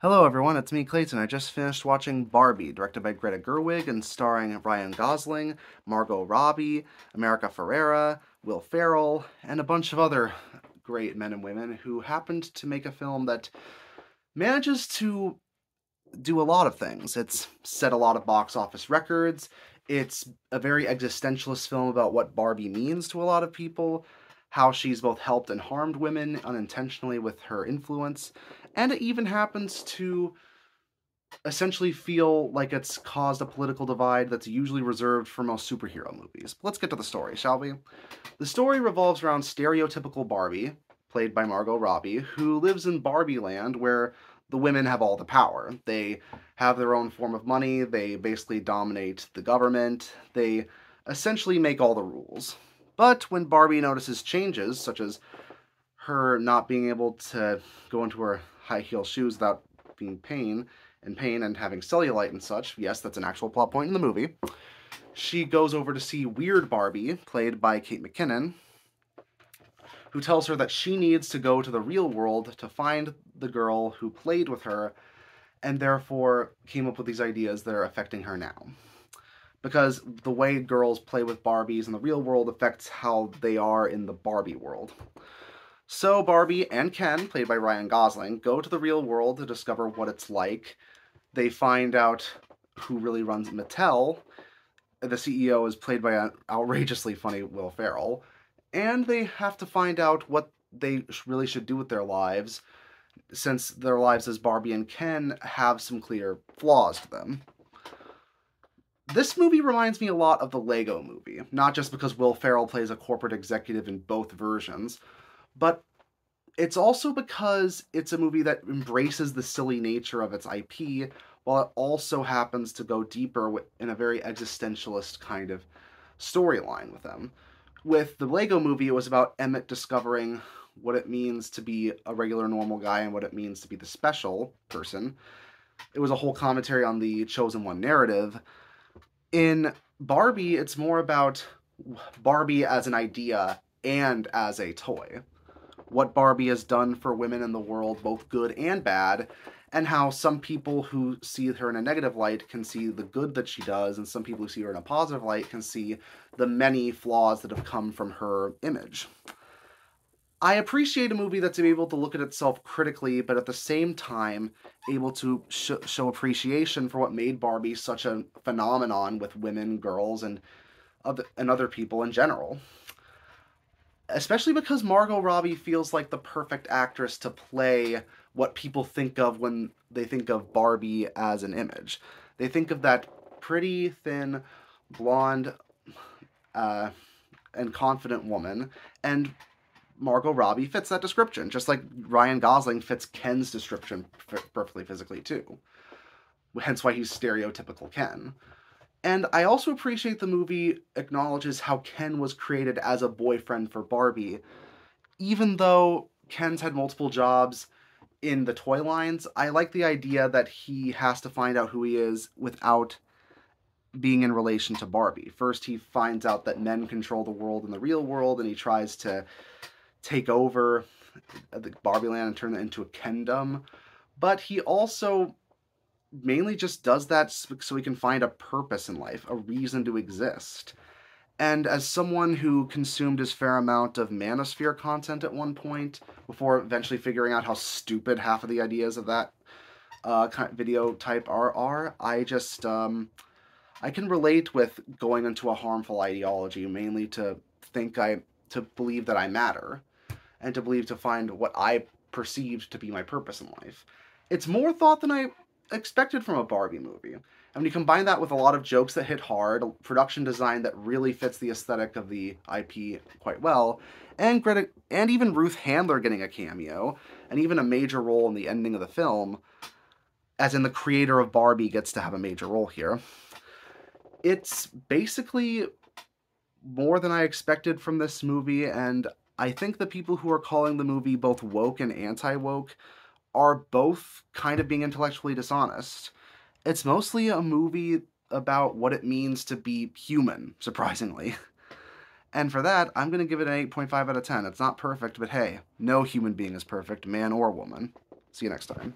Hello everyone, it's me Clayton. I just finished watching Barbie, directed by Greta Gerwig and starring Ryan Gosling, Margot Robbie, America Ferrera, Will Ferrell, and a bunch of other great men and women who happened to make a film that manages to do a lot of things. It's set a lot of box office records. It's a very existentialist film about what Barbie means to a lot of people, how she's both helped and harmed women unintentionally with her influence, and it even happens to essentially feel like it's caused a political divide that's usually reserved for most superhero movies. Let's get to the story, shall we? The story revolves around stereotypical Barbie, played by Margot Robbie, who lives in Barbie land where the women have all the power. They have their own form of money, they basically dominate the government, they essentially make all the rules. But when Barbie notices changes, such as her not being able to go into her high heel shoes without being in pain and having cellulite and such, yes, that's an actual plot point in the movie, she goes over to see Weird Barbie, played by Kate McKinnon, who tells her that she needs to go to the real world to find the girl who played with her, and therefore came up with these ideas that are affecting her now. Because the way girls play with Barbies in the real world affects how they are in the Barbie world. So Barbie and Ken, played by Ryan Gosling, go to the real world to discover what it's like. They find out who really runs Mattel. The CEO is played by an outrageously funny Will Ferrell. And they have to find out what they really should do with their lives, since their lives as Barbie and Ken have some clear flaws to them. This movie reminds me a lot of the Lego Movie, not just because Will Ferrell plays a corporate executive in both versions, but it's also because it's a movie that embraces the silly nature of its IP, while it also happens to go deeper in a very existentialist kind of storyline with them. With the Lego Movie, it was about Emmett discovering what it means to be a regular normal guy and what it means to be the special person. It was a whole commentary on the Chosen One narrative. In Barbie, it's more about Barbie as an idea and as a toy. What Barbie has done for women in the world, both good and bad, and how some people who see her in a negative light can see the good that she does, and some people who see her in a positive light can see the many flaws that have come from her image. I appreciate a movie that's able to look at itself critically, but at the same time able to show appreciation for what made Barbie such a phenomenon with women, girls, and other people in general. Especially because Margot Robbie feels like the perfect actress to play what people think of when they think of Barbie as an image. They think of that pretty, thin, blonde, and confident woman, and Margot Robbie fits that description, just like Ryan Gosling fits Ken's description perfectly physically too. Hence why he's stereotypical Ken. And I also appreciate the movie acknowledges how Ken was created as a boyfriend for Barbie. Even though Ken's had multiple jobs in the toy lines, I like the idea that he has to find out who he is without being in relation to Barbie. First, he finds out that men control the world in the real world, and he tries to take over the Barbie land and turn it into a Kendom. But he also mainly just does that so he can find a purpose in life, a reason to exist. And as someone who consumed his fair amount of Manosphere content at one point, before eventually figuring out how stupid half of the ideas of that kind of video type are, I just, I can relate with going into a harmful ideology, mainly to believe that I matter, and to believe to find what I perceived to be my purpose in life. It's more thought than I expected from a Barbie movie. And when you combine that with a lot of jokes that hit hard, a production design that really fits the aesthetic of the IP quite well, and even Ruth Handler getting a cameo, and even a major role in the ending of the film, as in the creator of Barbie gets to have a major role here. It's basically more than I expected from this movie, and I think the people who are calling the movie both woke and anti-woke are both kind of being intellectually dishonest. It's mostly a movie about what it means to be human, surprisingly. And for that, I'm going to give it an 8.5 out of 10. It's not perfect, but hey, no human being is perfect, man or woman. See you next time.